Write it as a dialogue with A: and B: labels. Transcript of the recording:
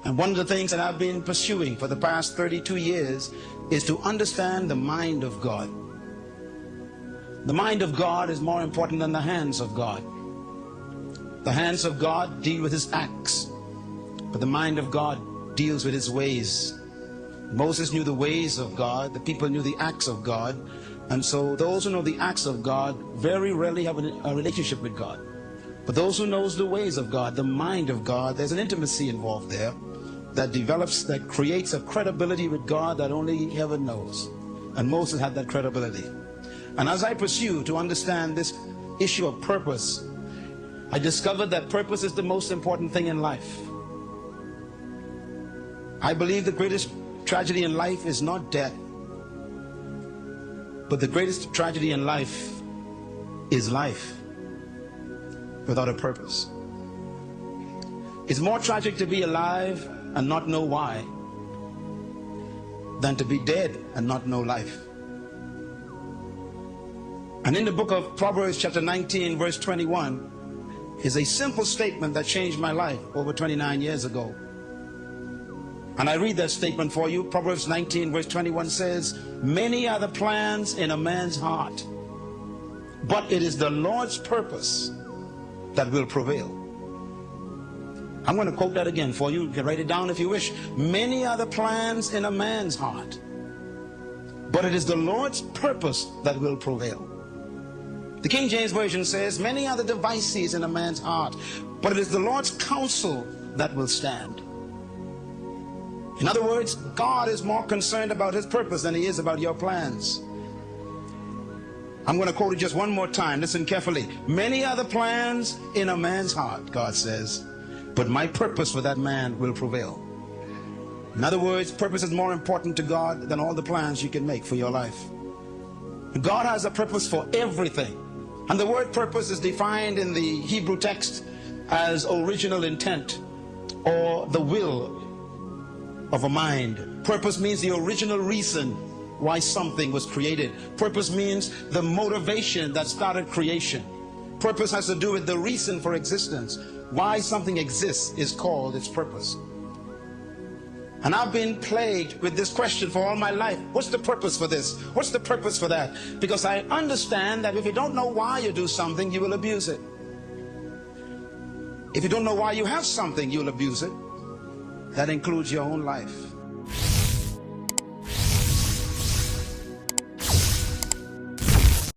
A: And one of the things that I've been pursuing for the past 32 years is to understand the mind of God. The mind of God is more important than the hands of God. The hands of God deal with his acts, but the mind of God deals with his ways. Moses knew the ways of God, the people knew the acts of God, and so those who know the acts of God very rarely have a relationship with God. But those who knows the ways of God, the mind of God, there's an intimacy involved there that develops, that creates a credibility with God that only heaven knows. And Moses had that credibility. And as I pursue to understand this issue of purpose, I discovered that purpose is the most important thing in life. I believe the greatest tragedy in life is not death, but the greatest tragedy in life is life without a purpose. It's more tragic to be alive and not know why than to be dead and not know life. And in the book of Proverbs chapter 19 verse 21 is a simple statement that changed my life over 29 years ago. And I read that statement for you. Proverbs 19 verse 21 says, "Many are the plans in a man's heart, but it is the Lord's purpose that will prevail." I'm going to quote that again for you. You can write it down if you wish. Many are the plans in a man's heart, but it is the Lord's purpose that will prevail. The King James Version says, "Many are the devices in a man's heart, but it is the Lord's counsel that will stand." In other words, God is more concerned about his purpose than he is about your plans. I'm going to quote it just one more time. Listen carefully. "Many are the plans in a man's heart," God says, "but my purpose for that man will prevail." In other words, purpose is more important to God than all the plans you can make for your life. God has a purpose for everything. And the word purpose is defined in the Hebrew text as original intent or the will of a mind. Purpose means the original reason why something was created. Purpose means the motivation that started creation. Purpose has to do with the reason for existence. Why something exists is called its purpose. And I've been plagued with this question for all my life. What's the purpose for this? What's the purpose for that? Because I understand that if you don't know why you do something, you will abuse it. If you don't know why you have something, you'll abuse it. That includes your own life.